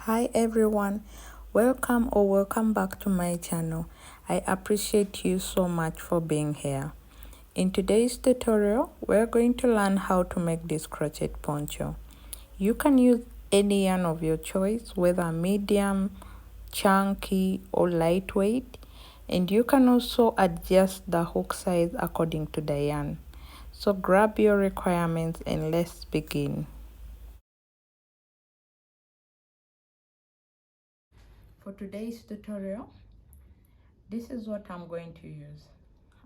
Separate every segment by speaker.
Speaker 1: Hi everyone, welcome back to my channel. I appreciate you so much for being here. In today's tutorial, we're going to learn how to make this crochet poncho. You can use any yarn of your choice, whether medium, chunky or lightweight, and you can also adjust the hook size according to the yarn. So grab your requirements and let's begin. For today's tutorial, this is what I'm going to use.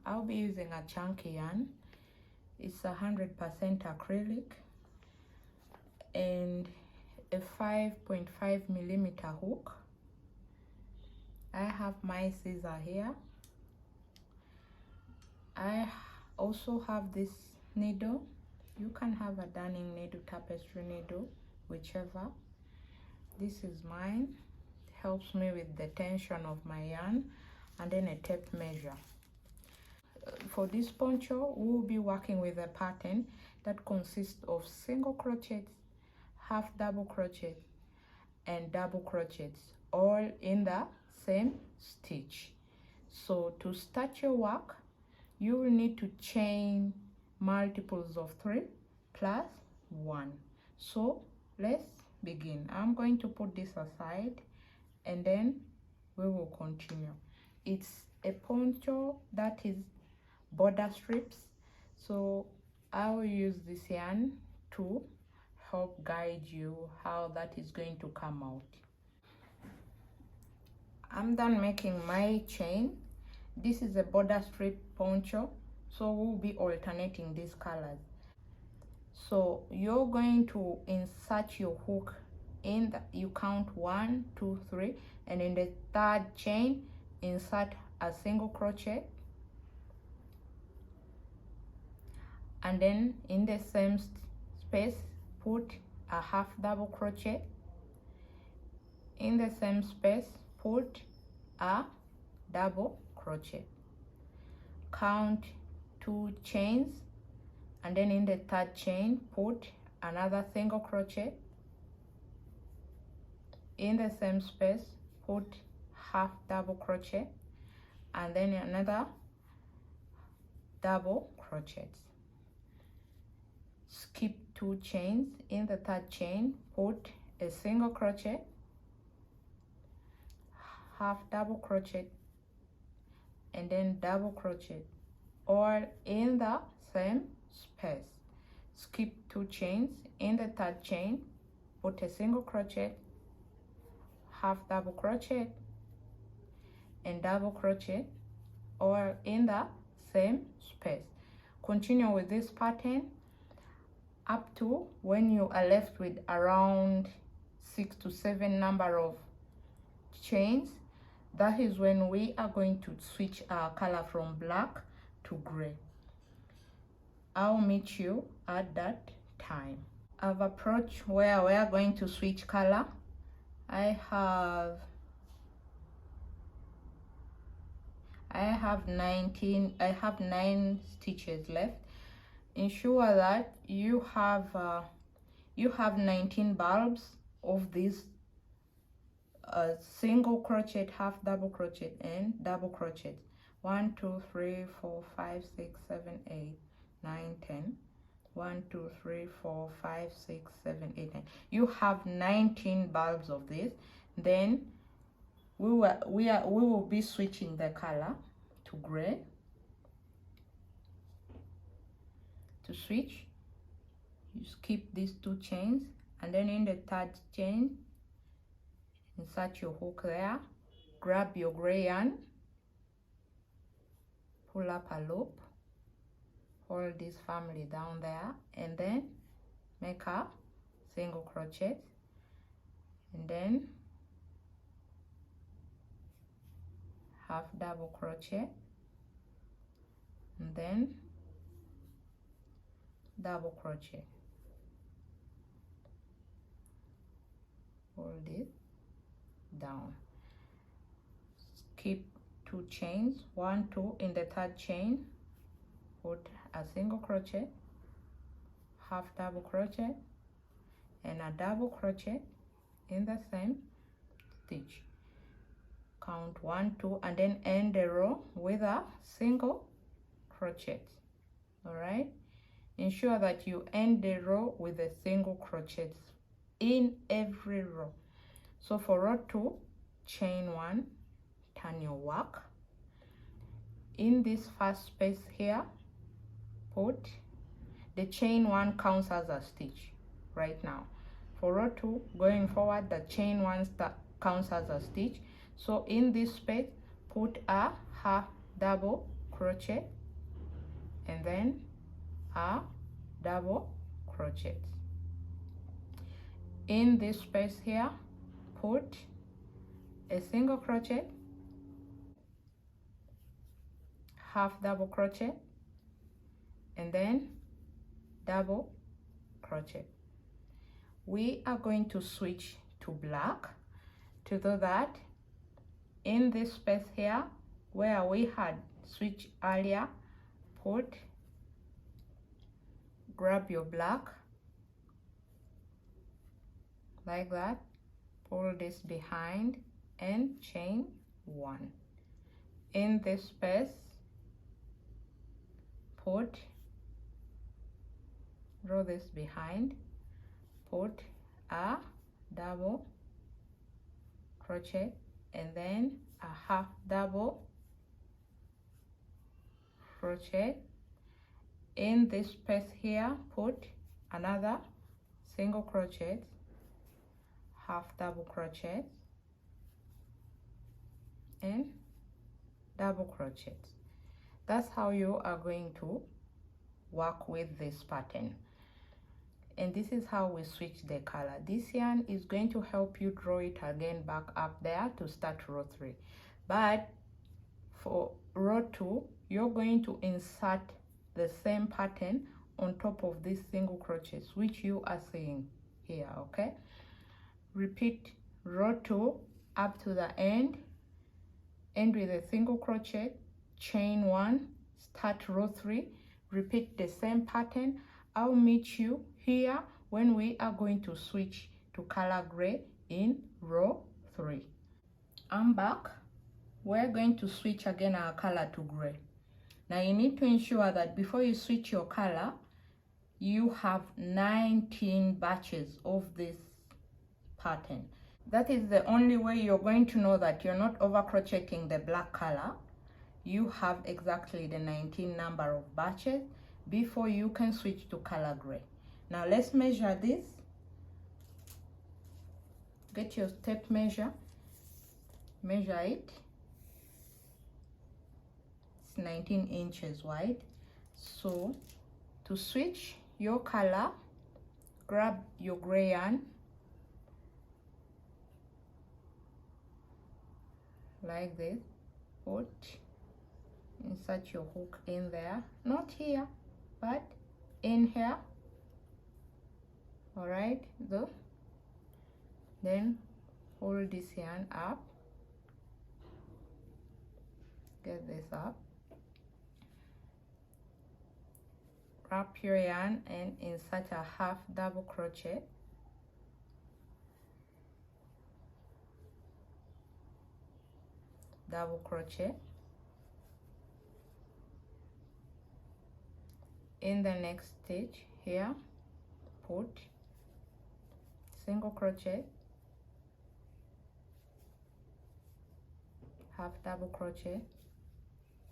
Speaker 1: I'll be using a chunky yarn. It's 100% acrylic and a 5.5 millimeter hook. I have my scissor here. I also have this needle. You can have a darning needle, tapestry needle, whichever. This is mine. It helps me with the tension of my yarn, and then a tape measure. For this poncho, we'll be working with a pattern that consists of single crochets, half double crochet and double crochets, all in the same stitch. So to start your work, you will need to chain multiples of 3 plus 1. So let's begin. I'm going to put this aside and then we will continue. It's a poncho that is border strips, so I will use this yarn to help guide you how that is going to come out. I'm done making my chain. This is a border strip poncho, so we'll be alternating these colors. So you're going to insert your hook in you count 1 2 3, and in the third chain insert a single crochet, and then in the same space put a half double crochet, in the same space put a double crochet, count 2 chains, and then in the third chain put another single crochet, in the same space put half double crochet, and then another double crochet. Skip 2 chains, in the third chain put a single crochet, half double crochet, and then double crochet, all in the same space. Skip 2 chains, in the third chain put a single crochet, half double crochet, and double crochet, all in the same space. Continue with this pattern up to when you are left with around 6 to 7 number of chains. That is when we are going to switch our color from black to gray. I'll meet you at that time. I've approached where we are going to switch color. I have 9 stitches left. Ensure that you have 19 bulbs of these single crochet, half double crochet, and double crochet. 1 2 3 4 5 6 7 8 9 10. 1 2 3 4 5 6 7 8 9. You have 19 bulbs of this. Then we will be switching the color to gray. To switch, you skip these 2 chains, and then in the third chain insert your hook there, grab your gray yarn, pull up a loop, hold this firmly down there, and then make a single crochet, and then half double crochet, and then double crochet. Hold it down, skip 2 chains, 1 2, in the third chain put a single crochet, half double crochet, and a double crochet, in the same stitch. Count 1, 2, and then end the row with a single crochet. All right, ensure that you end the row with a single crochet in every row. So for row 2, chain 1, turn your work. In this first space here, put the chain 1 counts as a stitch right now. For row 2 going forward, the chain 1 counts as a stitch. So in this space, put a half double crochet and then a double crochet. In this space here, put a single crochet, half double crochet, and then double crochet. We are going to switch to black. To do that, in this space here where we had switched earlier, grab your black like that, pull this behind and chain 1. In this space, draw this behind, put a double crochet and then a half double crochet. In this space here, put another single crochet, half double crochet and double crochet. That's how you are going to work with this pattern. And this is how we switch the color. This yarn is going to help you draw it again back up there to start row 3. But for row 2, you're going to insert the same pattern on top of these single crochets, which you are seeing here, okay? Repeat row 2 up to the end with a single crochet, chain 1, start row 3, repeat the same pattern. I'll meet you here when we are going to switch to color gray in row 3. I'm back. We're going to switch again our color to gray. Now you need to ensure that before you switch your color, you have 19 batches of this pattern. That is the only way you're going to know that you're not over crocheting the black color. You have exactly the 19 number of batches before you can switch to color gray. Now let's measure this. Get your tape measure, measure it. It's 19 inches wide. So to switch your color, grab your gray yarn like this, insert your hook in there, not here but in here. All right, then hold this yarn up, get this up, wrap your yarn and insert a half double crochet, double crochet. In the next stitch here, put single crochet, half double crochet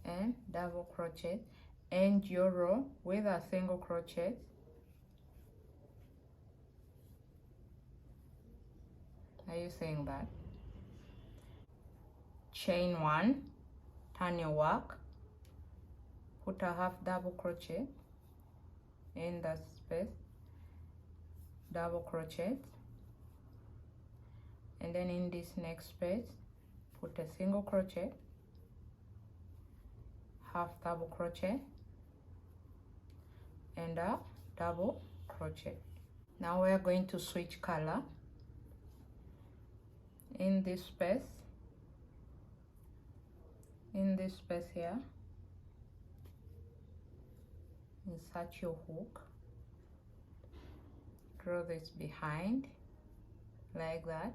Speaker 1: and double crochet. End your row with a single crochet, are you saying that? Chain 1, turn your work, put a half double crochet in that space, double crochet, and then in this next space put a single crochet, half double crochet and a double crochet. Now we are going to switch color. In this space here, insert your hook, draw this behind, like that.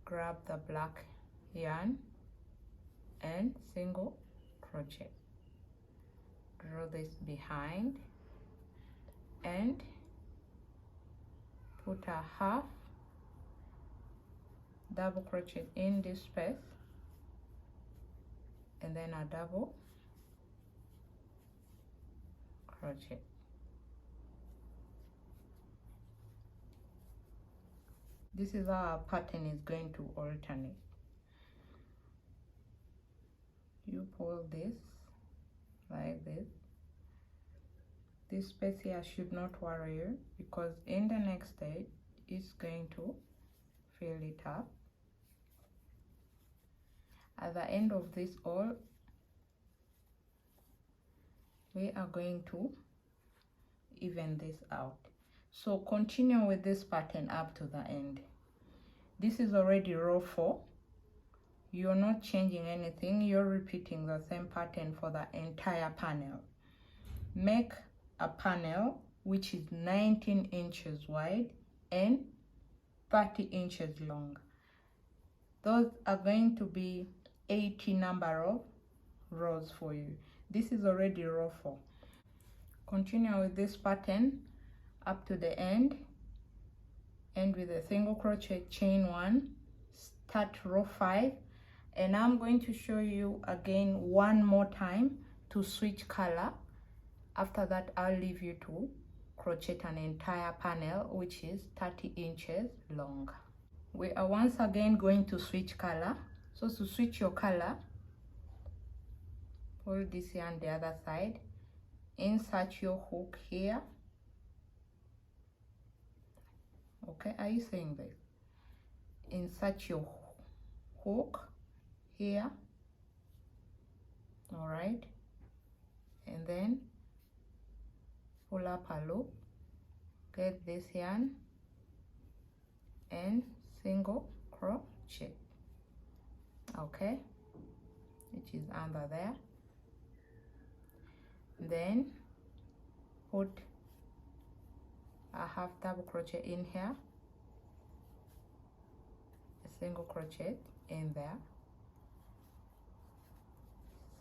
Speaker 1: Grab the black yarn and single crochet. Draw this behind and put a half double crochet in this space, and then a double crochet. This is how our pattern is going to alternate. You pull this like this. This space here should not worry you, because in the next stage it's going to fill it up. At the end of this all, we are going to even this out. So continue with this pattern up to the end. This is already row 4. You're not changing anything, you're repeating the same pattern for the entire panel. Make a panel which is 19 inches wide and 30 inches long. Those are going to be 80 number of rows for you. This is already row 4. Continue with this pattern up to the end, and with a single crochet, chain 1, start row 5, and I'm going to show you again one more time to switch color. After that, I'll leave you to crochet an entire panel which is 30 inches long. We are once again going to switch color. So to switch your color, pull this yarn the other side, insert your hook here. Okay, are you seeing this? Insert your hook here, all right, and then pull up a loop, get this yarn and single crochet, okay, which is under there. Then put a half double crochet in here, a single crochet in there,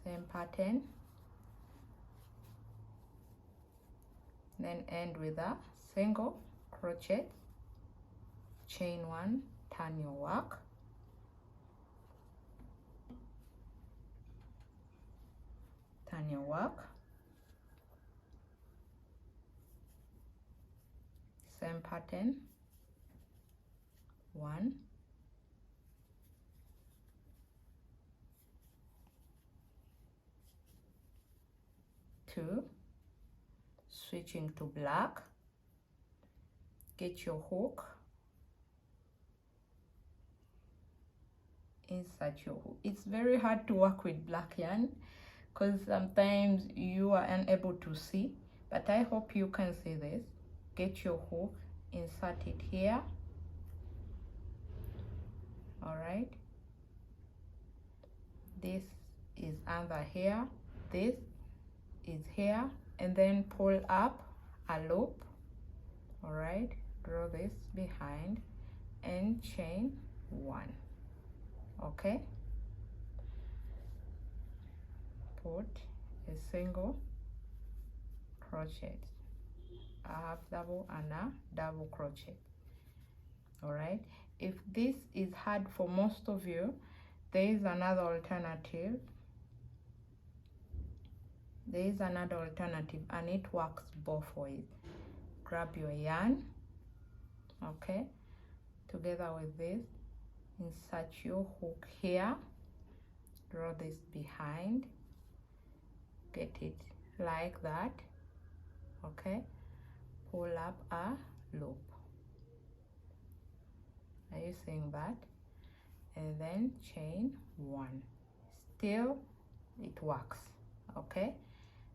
Speaker 1: same pattern, then end with a single crochet, chain 1, turn your work, turn your work, same pattern, 1, 2, switching to black, get your hook, insert your hook. It's very hard to work with black yarn because sometimes you are unable to see, but I hope you can see this. Get your hook, insert it here, all right, this is under here, this is here, and then pull up a loop, all right, draw this behind and chain 1, okay, put a single crochet, a half double and a double crochet, all right. If this is hard for most of you, there is another alternative. There is another alternative and it works both ways. Grab your yarn, okay, together with this, insert your hook here, draw this behind, get it like that, okay, pull up a loop. Are you seeing that? And then chain 1. Still it works, okay.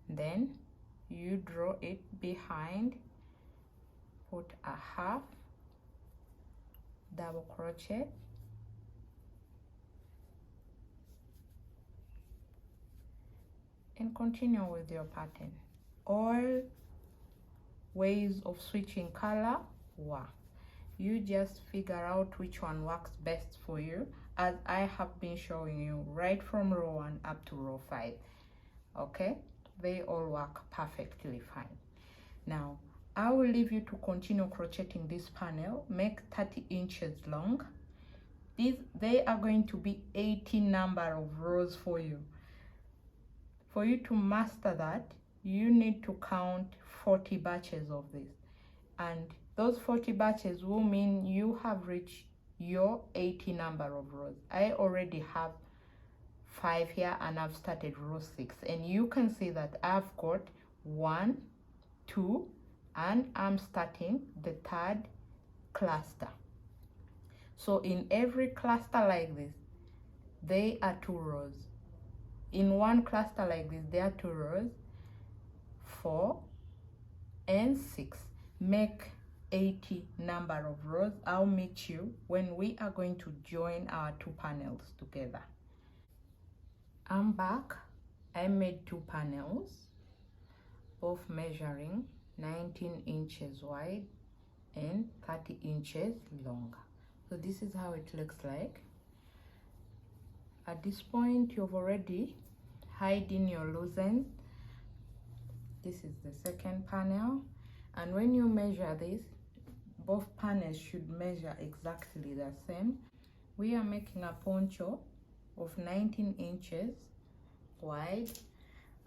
Speaker 1: Then you draw it behind, put a half double crochet, and continue with your pattern. All ways of switching color work. You just figure out which one works best for you, as I have been showing you right from row 1 up to row 5. Okay, they all work perfectly fine. Now I will leave you to continue crocheting this panel. Make 30 inches long. They are going to be 80 number of rows for you. For you to master that, you need to count 40 batches of this, and those 40 batches will mean you have reached your 80 number of rows. I already have 5 here, and I've started row 6, and you can see that I've got 1, 2, and I'm starting the 3rd cluster. So in every cluster like this, there are 2 rows. In one cluster like this, there are 2 rows, 4 and 6. Make 80 number of rows. I'll meet you when we are going to join our 2 panels together. I'm back. I made 2 panels, both measuring 19 inches wide and 30 inches long. So this is how it looks like. At this point, you've already hidden your loose ends. This is the 2nd panel, and when you measure this, both panels should measure exactly the same. We are making a poncho of 19 inches wide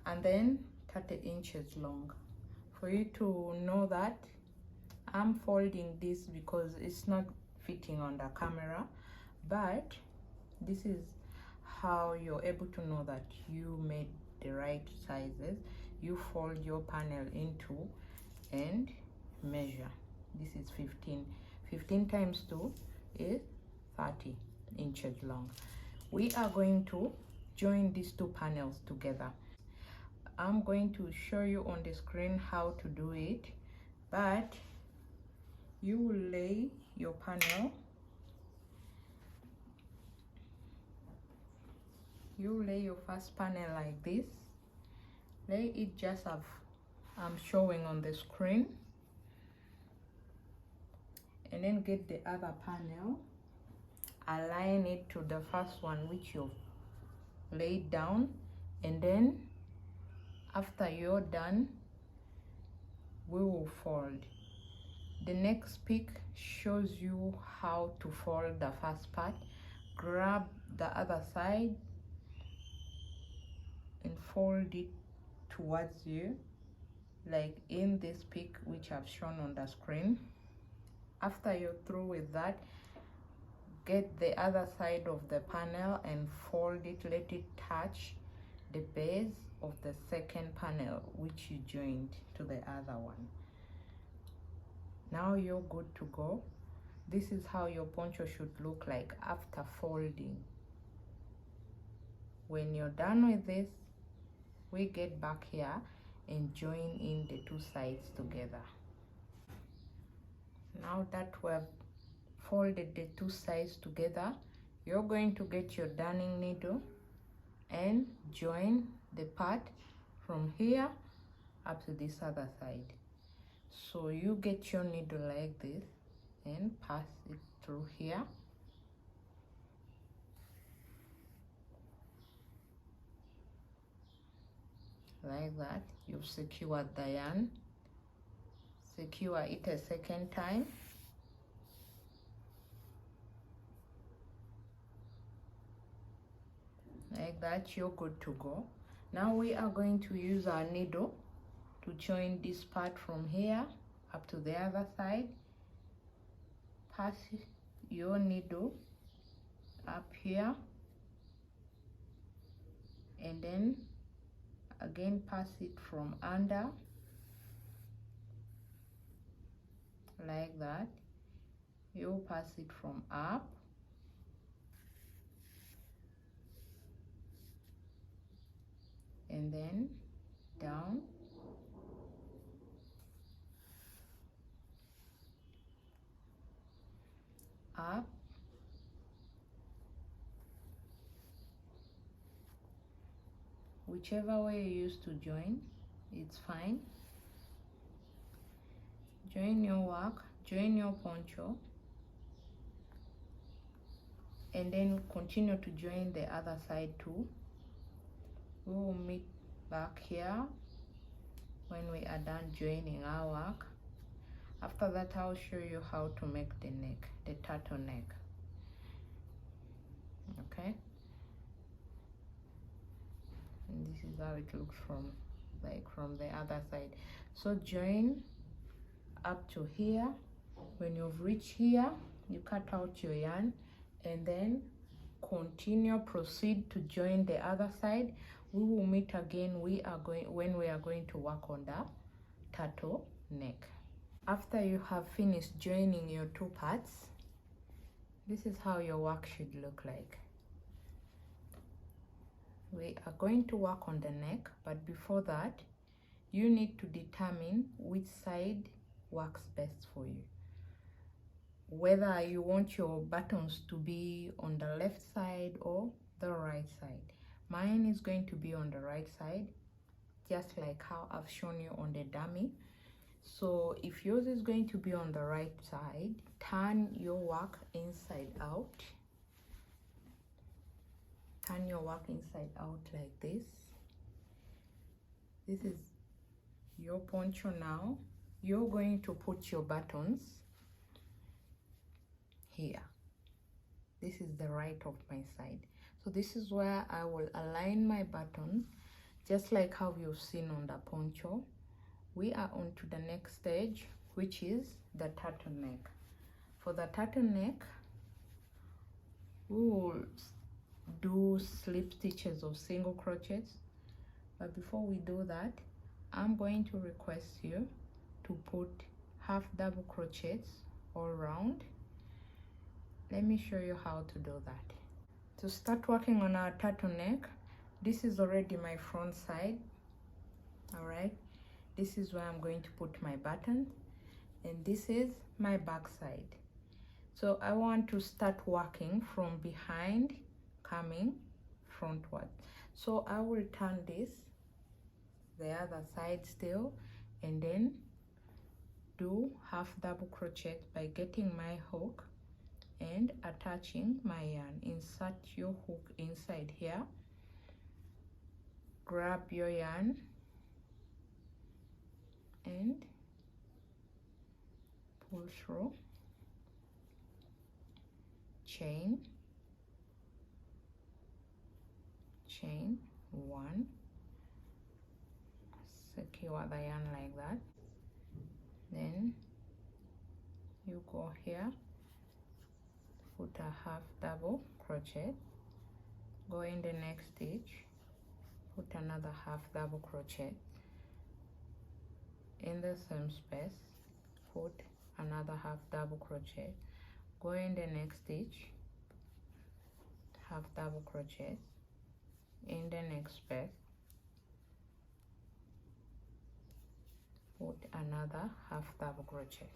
Speaker 1: and then 30 inches long. For you to know that, I'm folding this because it's not fitting on the camera, but this is how you're able to know that you made the right sizes. You fold your panel into and measure. This is 15 times 2 is 30 inches long. We are going to join these 2 panels together. I'm going to show you on the screen how to do it, but you will lay your panel, you lay your first panel like this. Lay it just as I'm showing on the screen, and then get the other panel, align it to the first one which you've laid down, and then after you're done, we will fold. The next pic shows you how to fold the first part. Grab the other side and fold it towards you, like in this pic which I've shown on the screen. After you're through with that, get the other side of the panel and fold it, let it touch the base of the 2nd panel which you joined to the other one. Now you're good to go. This is how your poncho should look like after folding. When you're done with this, we get back here and join in the 2 sides together. Now that we've folded the 2 sides together, you're going to get your darning needle and join the part from here up to this other side. So you get your needle like this and pass it through here. Like that. You've secured the yarn. Secure it a 2nd time. Like that, you're good to go. Now we are going to use our needle to join this part from here up to the other side. Pass your needle up here, and then again pass it from under, like that. You pass it from up, and then down, up, whichever way you used to join, it's fine. Join your work, join your poncho, and then continue to join the other side too. We will meet back here when we are done joining our work. After that, I'll show you how to make the neck, the turtleneck. Okay, and this is how it looks from the other side. So join up to here. When you've reached here, you cut out your yarn and then proceed to join the other side. We will meet again when we are going to work on the turtle neck. After you have finished joining your two parts, this is how your work should look like. We are going to work on the neck, but before that, you need to determine which side works best for you. Whether you want your buttons to be on the left side or the right side. Mine is going to be on the right side, just like how I've shown you on the dummy. So if yours is going to be on the right side, turn your work inside out. Turn your work inside out like this. This is your poncho now. You're going to put your buttons here. This is the right of my side. So this is where I will align my buttons, just like how you've seen on the poncho. We are on to the next stage, which is the turtleneck. For the turtleneck, we will do slip stitches of single crochets. But before we do that, I'm going to request you to put half double crochets all around. Let me show you how to do that. To start working on our turtleneck, this is already my front side. All right, this is where I'm going to put my button, and this is my back side. So I want to start working from behind, coming frontward. So I will turn this the other side still, and then do half double crochet by getting my hook and attaching my yarn. Insert your hook inside here, grab your yarn and pull through, chain, chain one, secure the yarn like that. Then you go here, put a half double crochet, go in the next stitch, put another half double crochet, in the same space put another half double crochet, go in the next stitch, half double crochet, in the next space put another half double crochet.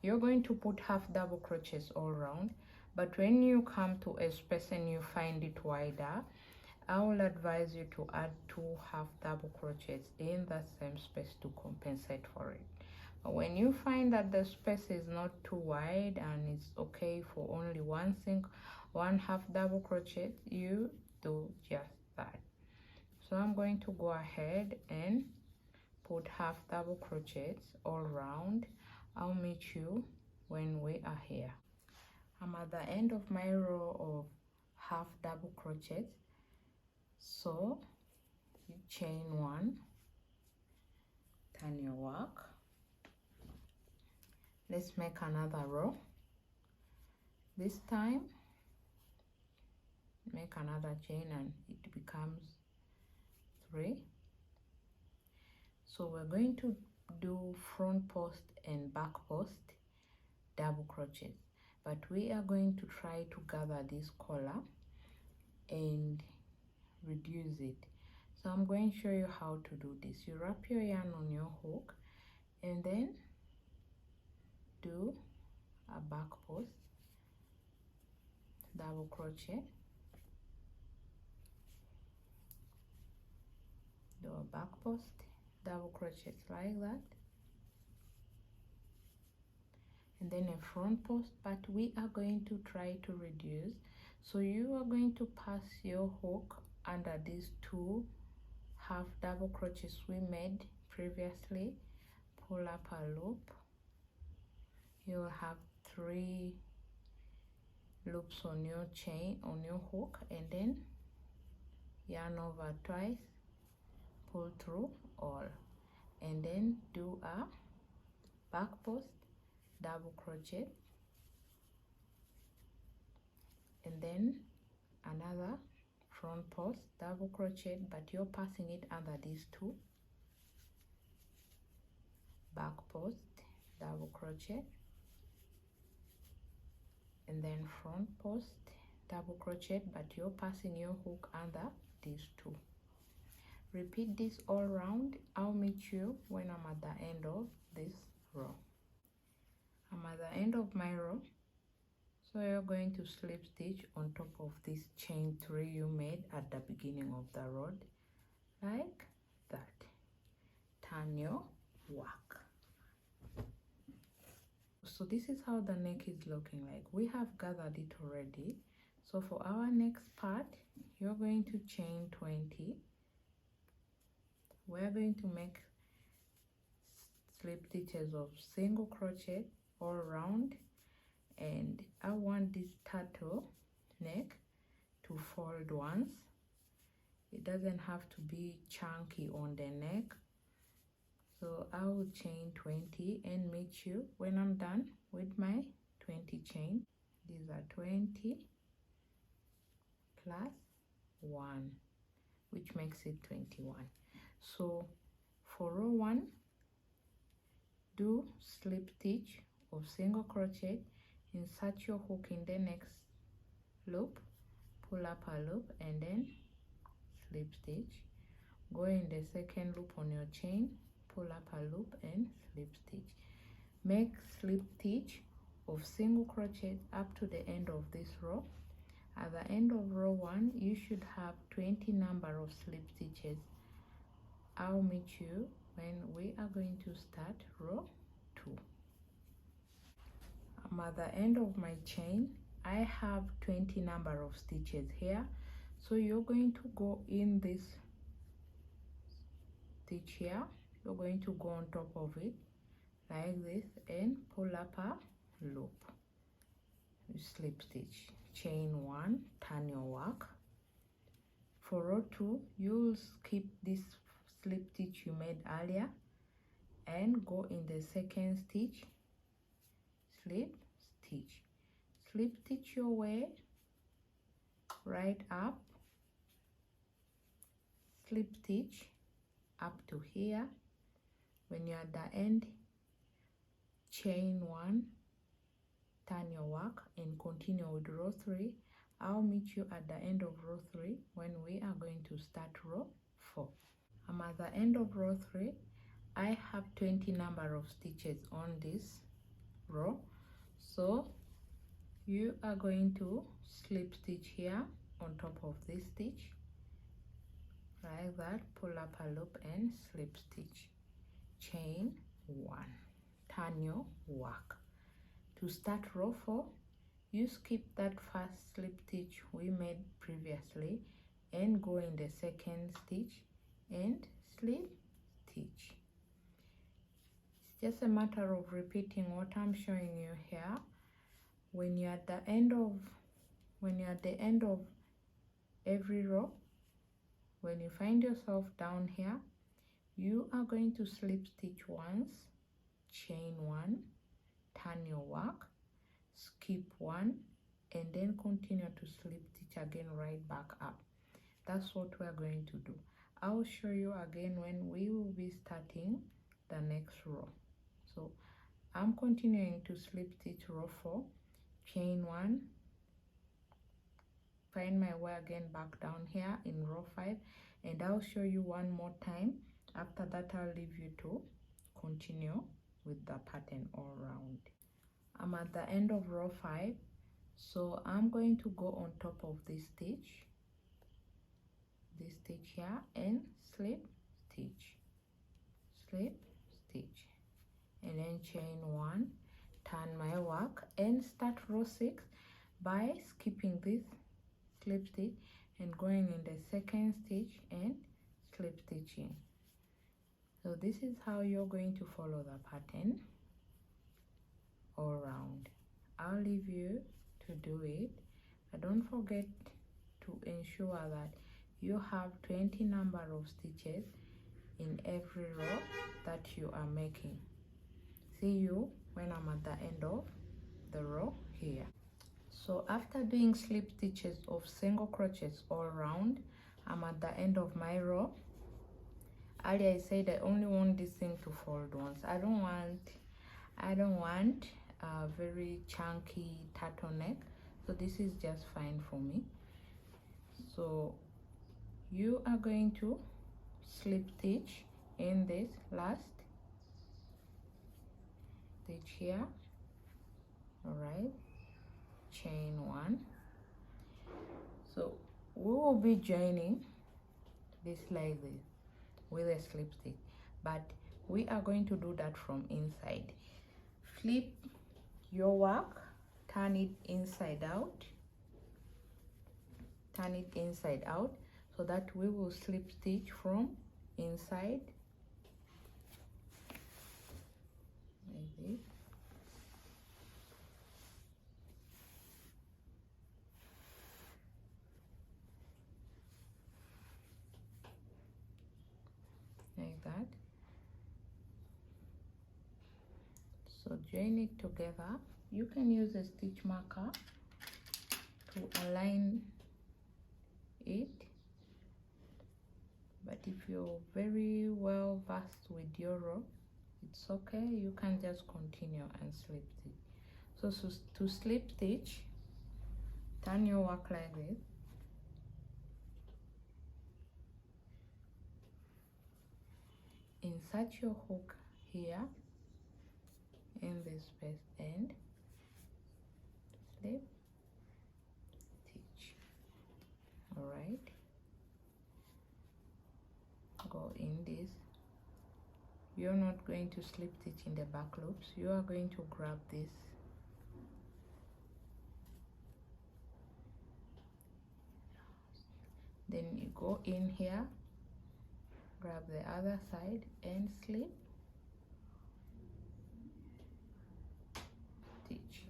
Speaker 1: You're going to put half double crochets all around, but when you come to a space and you find it wider, I will advise you to add 2 half double crochets in the same space to compensate for it. But when you find that the space is not too wide and it's okay for only one half double crochet, you do just that. So I'm going to go ahead and put half double crochets all around. I'll meet you when we are here. I'm at the end of my row of half double crochets. So you chain one, turn your work. Let's make another row. This time make another chain and it becomes 3. So we're going to do front post and back post double crochets, but we are going to try to gather this collar and reduce it. So I'm going to show you how to do this. You wrap your yarn on your hook and then do a back post double crochet, do a back post double crochet like that, and then a front post, but we are going to try to reduce. So you are going to pass your hook under these 2 half double crochets we made previously. Pull up a loop. You'll have 3 loops on your chain, on your hook, and then yarn over twice, pull through all, and then do a back post double crochet, and then another front post double crochet, but you're passing it under these 2, back post double crochet, and then front post double crochet, but you're passing your hook under these 2. Repeat this all round. I'll meet you when I'm at the end of this row. I'm at the end of my row, so you're going to slip stitch on top of this chain 3 you made at the beginning of the row, like that. Turn your work. So this is how the neck is looking like. We have gathered it already. So for our next part, you're going to chain 20. We're going to make slip stitches of single crochet all around, and I want this turtle neck to fold once. It doesn't have to be chunky on the neck. So I will chain 20 and meet you when I'm done with my 20 chain. These are 20 plus 1, which makes it 21. So for row 1, do slip stitch of single crochet, insert your hook in the next loop, pull up a loop, and then slip stitch. Go in the second loop on your chain, pull up a loop and slip stitch. Make slip stitch of single crochet up to the end of this row. At the end of row 1, you should have 20 number of slip stitches. I'll meet you when we are going to start row 2. I'm at the end of my chain. I have 20 number of stitches here, so you're going to go in this stitch here. You're going to go on top of it like this and pull up a loop. You slip stitch, chain 1, turn your work. For row 2, you'll skip this slip stitch you made earlier and go in the second stitch, slip stitch. Slip stitch your way right up, slip stitch up to here. When you're at the end, chain 1, turn your work and continue with row 3. I'll meet you at the end of row 3 when we are going to start row 4. I'm at the end of row 3. I have 20 number of stitches on this row, so you are going to slip stitch here on top of this stitch like that, pull up a loop and slip stitch, chain 1, turn your work. To start row 4, you skip that first slip stitch we made previously and go in the second stitch and slip stitch. It's just a matter of repeating what I'm showing you here. When you're at the end of every row, when you find yourself down here, you are going to slip stitch once, chain 1, turn your work, skip 1, and then continue to slip stitch again right back up. That's what we're going to do. I'll show you again when we will be starting the next row. So I'm continuing to slip stitch row 4, chain 1, find my way again back down here in row 5, and I'll show you one more time. After that, I'll leave you to continue with the pattern all around. I'm at the end of row 5, so I'm going to go on top of this stitch here and slip stitch, slip stitch, and then chain 1, turn my work and start row 6 by skipping this slip stitch, and going in the second stitch and slip stitching. So this is how you're going to follow the pattern all around. I'll leave you to do it, but don't forget to ensure that you have 20 number of stitches in every row that you are making. See you when I'm at the end of the row here. So after doing slip stitches of single crochets all around, I'm at the end of my row. Earlier I said I only want this thing to fold once. I don't want a very chunky turtleneck, so this is just fine for me. So you are going to slip stitch in this last stitch here. All right, chain one. So we will be joining this like this with a slip stitch, but we are going to do that from inside. Flip your work, turn it inside out, so that we will slip stitch from inside like this. Like that. So join it together. You can use a stitch marker to align it, but if you're very well versed with your row, it's okay, you can just continue and slip stitch. So to slip stitch, turn your work like this. Insert your hook here in this first end, slip stitch. All right, go in this. You're not going to slip stitch in the back loops, you are going to grab this then you go in here, grab the other side and slip stitch.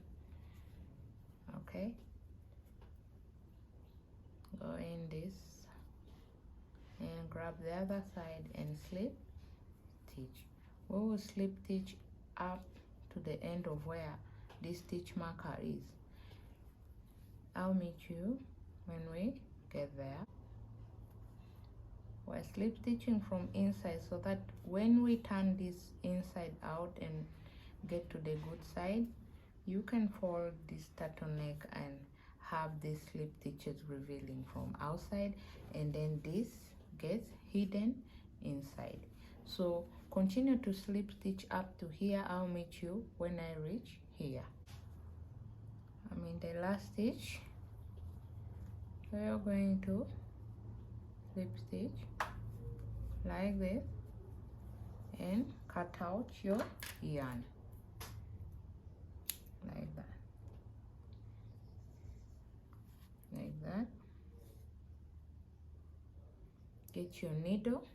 Speaker 1: Okay, go in this and grab the other side and slip stitch. We will slip stitch up to the end of where this stitch marker is. I'll meet you when we get there. We're slip stitching from inside so that when we turn this inside out and get to the good side, you can fold this turtleneck and have these slip stitches revealing from outside, and then this gets hidden inside. So continue to slip stitch up to here. I'll meet you when I reach here. I'm in the last stitch, so you're going to slip stitch like this and cut out your yarn like that, like that. Get your needle,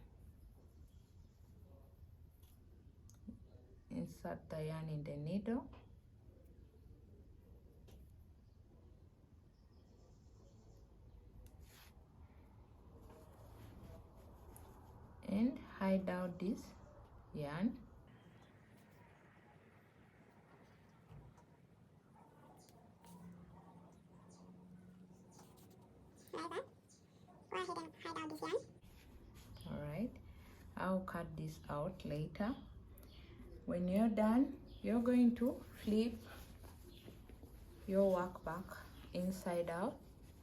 Speaker 1: insert the yarn in the needle, and hide out this yarn.
Speaker 2: Like that. Go ahead and hide out this yarn.
Speaker 1: Alright, I'll cut this out later. When you're done, you're going to flip your work back inside out.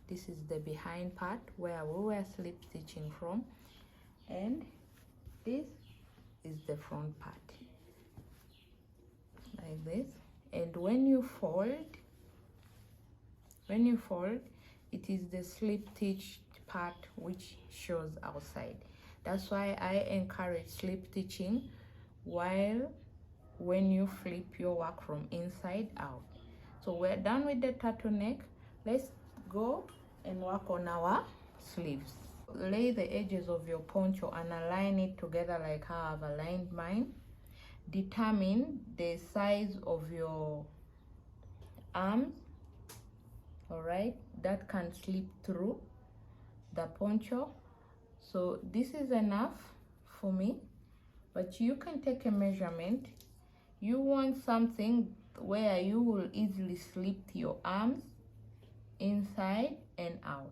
Speaker 1: This is the behind part where we were slip stitching from, and this is the front part like this. And when you fold, it is the slip stitched part which shows outside. That's why I encourage slip stitching when you flip your work from inside out. So we're done with the turtleneck. Let's go and work on our sleeves. Lay the edges of your poncho and align it together like how I've aligned mine. Determine the size of your arms, all right, that can slip through the poncho. So this is enough for me, but you can take a measurement. You want something where you will easily slip your arms inside and out.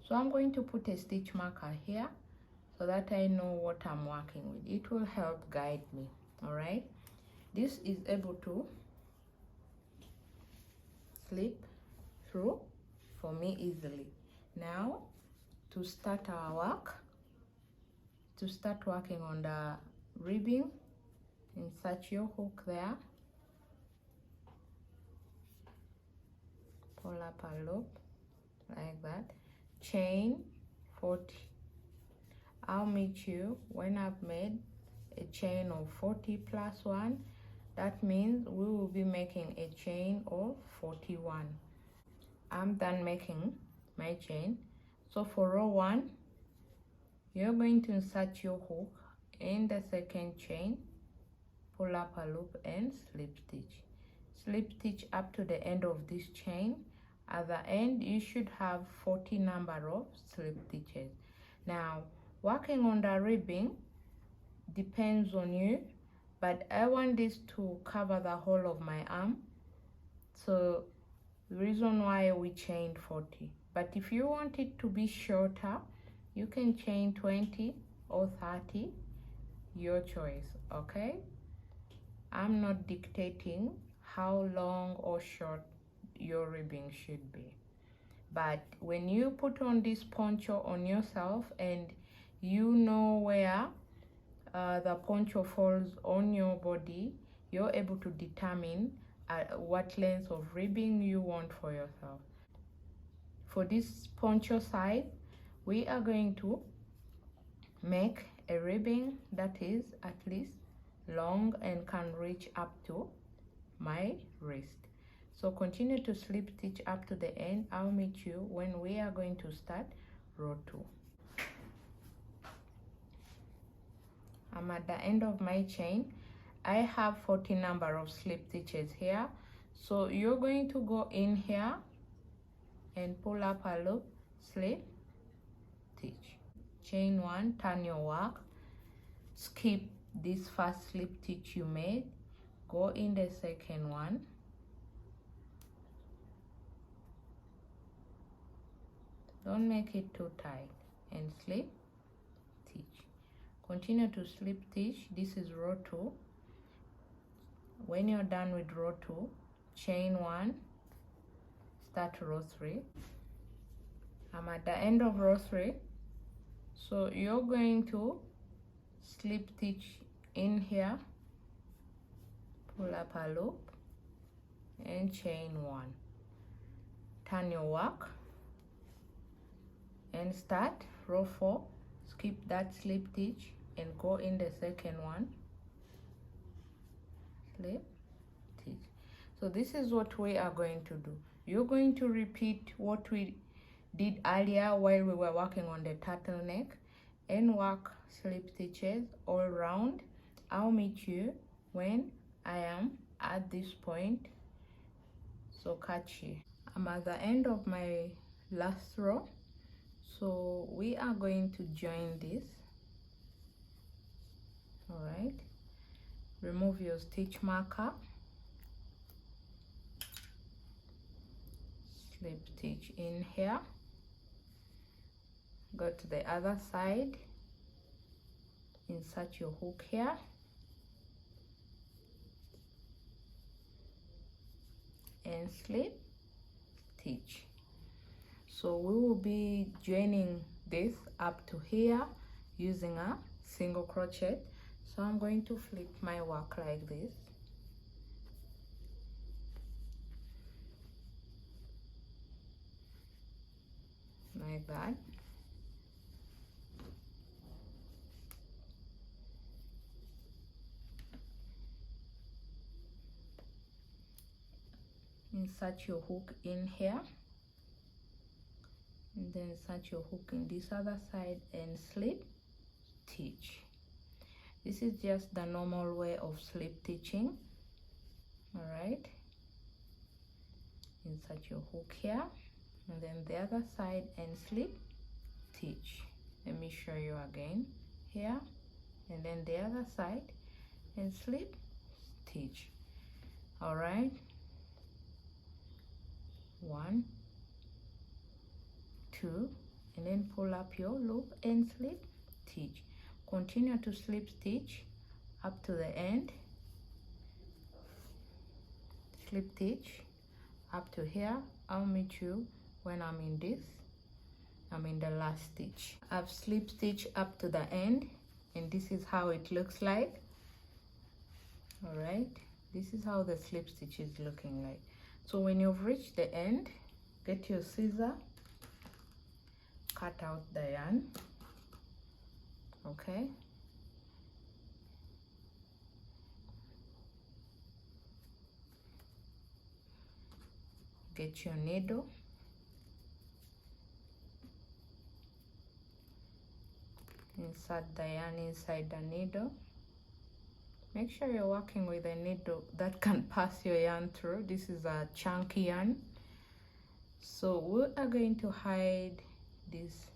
Speaker 1: So I'm going to put a stitch marker here so that I know what I'm working with. It will help guide me, all right? This is able to slip through for me easily. Now, to start our work, to start working on the ribbing, insert your hook there, pull up a loop like that, chain 40. I'll meet you when I've made a chain of 40 plus 1. That means we will be making a chain of 41. I'm done making my chain. So for row 1, you're going to insert your hook in the second chain, pull up a loop and slip stitch. Slip stitch up to the end of this chain. At the end, you should have 40 number of slip stitches. Now, working on the ribbing depends on you, but I want this to cover the whole of my arm. So the reason why we chained 40. But if you want it to be shorter, you can chain 20 or 30, your choice, okay? I'm not dictating how long or short your ribbing should be. But when you put on this poncho on yourself and you know where the poncho falls on your body, you're able to determine what length of ribbing you want for yourself. For this poncho side, we are going to make a ribbing that is at least long and can reach up to my wrist. So continue to slip stitch up to the end. I'll meet you when we are going to start row 2. I'm at the end of my chain. I have 40 number of slip stitches here. So you're going to go in here and pull up a loop, slip stitch. Chain 1, turn your work, skip this first slip stitch you made, go in the second one, don't make it too tight, and slip stitch. Continue to slip stitch. This is row 2. When you're done with row 2, chain 1, start row 3. I'm at the end of row 3, so you're going to slip stitch in here, pull up a loop and chain 1, turn your work and start row 4. Skip that slip stitch and go in the second one, slip stitch. So this is what we are going to do. You're going to repeat what we did earlier while we were working on the turtleneck and work slip stitches all around. I'll meet you when I am at this point, so catch you. I'm at the end of my last row, so we are going to join this. All right, remove your stitch marker, slip stitch in here, go to the other side, insert your hook here, and slip stitch. So we will be joining this up to here using a single crochet. So I'm going to flip my work like this, like that. Insert your hook in here, then insert your hook in this other side and slip stitch. This is just the normal way of slip stitching. All right, insert your hook here and then the other side and slip stitch. Let me show you again. Here and then the other side and slip stitch. All right, 1, 2, and then pull up your loop and slip stitch. Continue to slip stitch up to the end, slip stitch up to here. I'll meet you when I'm in this. I'm in the last stitch. I've slip stitched up to the end and this is how it looks like. All right, this is how the slip stitch is looking like. So when you've reached the end, get your scissor, cut out the yarn. Okay, get your needle, insert the yarn inside the needle. Make sure you're working with a needle that can pass your yarn through. This is a chunky yarn, so we are going to hide this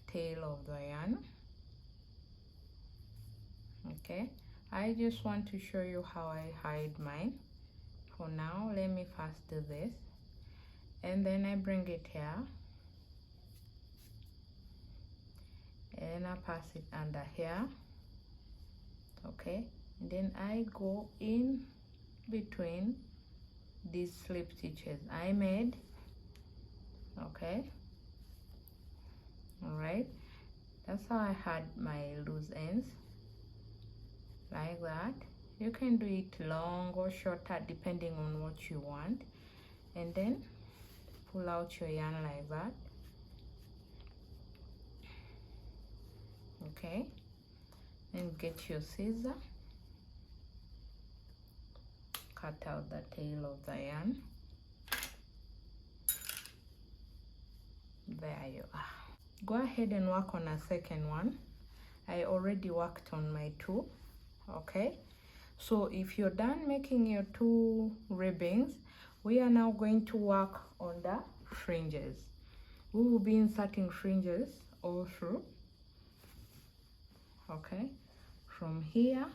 Speaker 1: tail of the yarn. Okay, I just want to show you how I hide mine. For now, let me first do this, and then I bring it here and I pass it under here. Okay, and then I go in between these slip stitches I made. Okay, all right, that's how I had my loose ends, like that. You can do it long or shorter depending on what you want, and then pull out your yarn like that. Okay, and get your scissor, cut out the tail of the yarn. There you are. Go ahead and work on a second one. I already worked on my 2. Okay, so if you're done making your 2 ribbons, we are now going to work on the fringes. We will be inserting fringes all through. Okay, from here,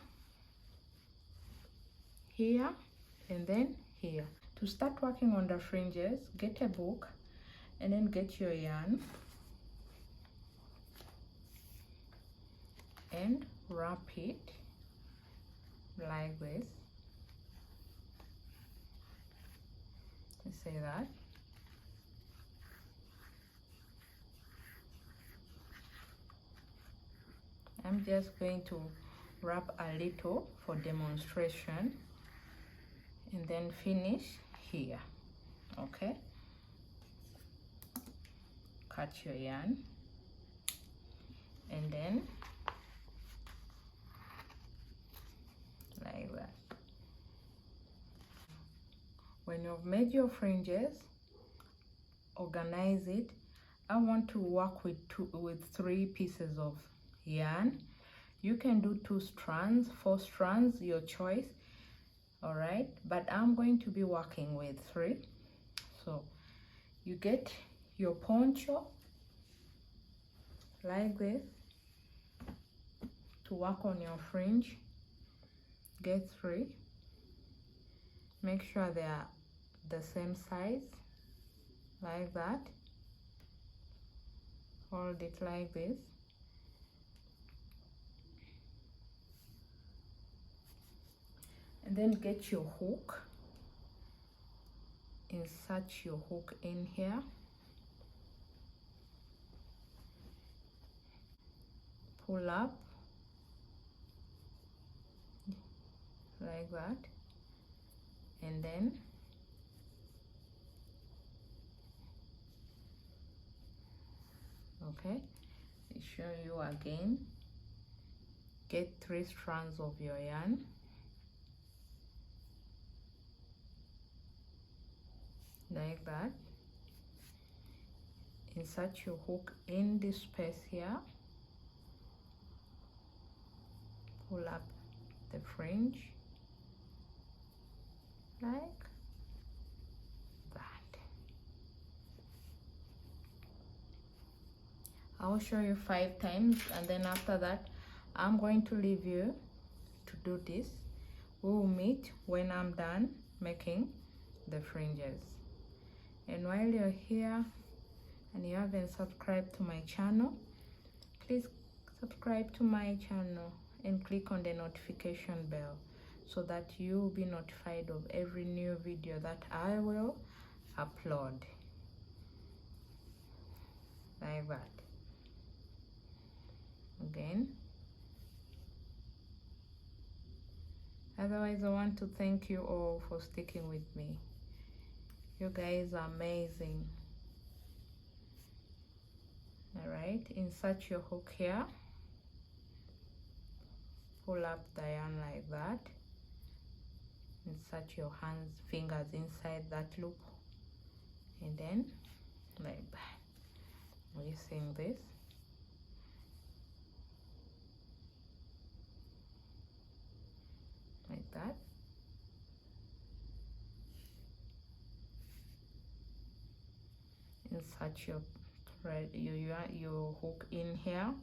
Speaker 1: here, and then here. To start working on the fringes, get a book and then get your yarn and wrap it like this. Let's say that. I'm just going to wrap a little for demonstration and then finish here. Okay, cut your yarn and then like that. When you've made your fringes, organize it. I want to work with 3 pieces of yarn. You can do 2 strands, 4 strands, your choice. All right, but I'm going to be working with 3. So you get your poncho like this. To work on your fringe, get 3. Make sure they are the same size, like that. Hold it like this. And then get your hook, insert your hook in here, pull up like that, and then okay, I show you again. Get 3 strands of your yarn, like that. insert your hook in this space here, pull up the fringe like that. I'll show you 5 times, and then after that I'm going to leave you to do this. We will meet when I'm done making the fringes. And while you're here and you haven't subscribed to my channel, please subscribe to my channel and click on the notification bell so that you will be notified of every new video that I will upload, like that. Again, otherwise I want to thank you all for sticking with me. You guys are amazing. All right, insert your hook here, pull up the yarn like that, insert your fingers inside that loop, and then like that. Are you seeing this? Like that. Insert your thread, your hook in here,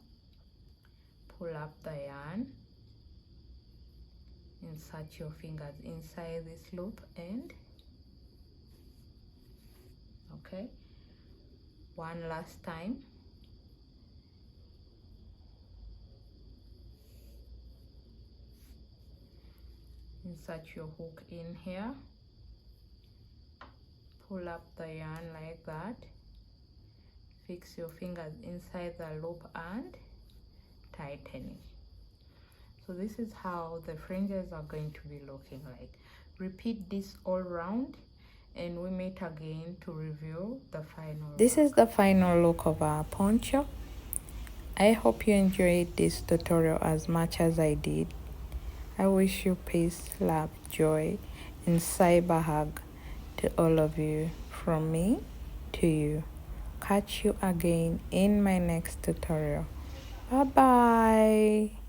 Speaker 1: pull up the yarn, insert your fingers inside this loop, and okay, one last time. Insert your hook in here, pull up the yarn like that, fix your fingers inside the loop and tighten it. So this is how the fringes are going to be looking like. Repeat this all round and we meet again to review the final look. This is the final look of our poncho. I hope you enjoyed this tutorial as much as I did. I wish you peace, love, joy, and cyber hug to all of you, from me to you. Catch you again in my next tutorial. Bye bye.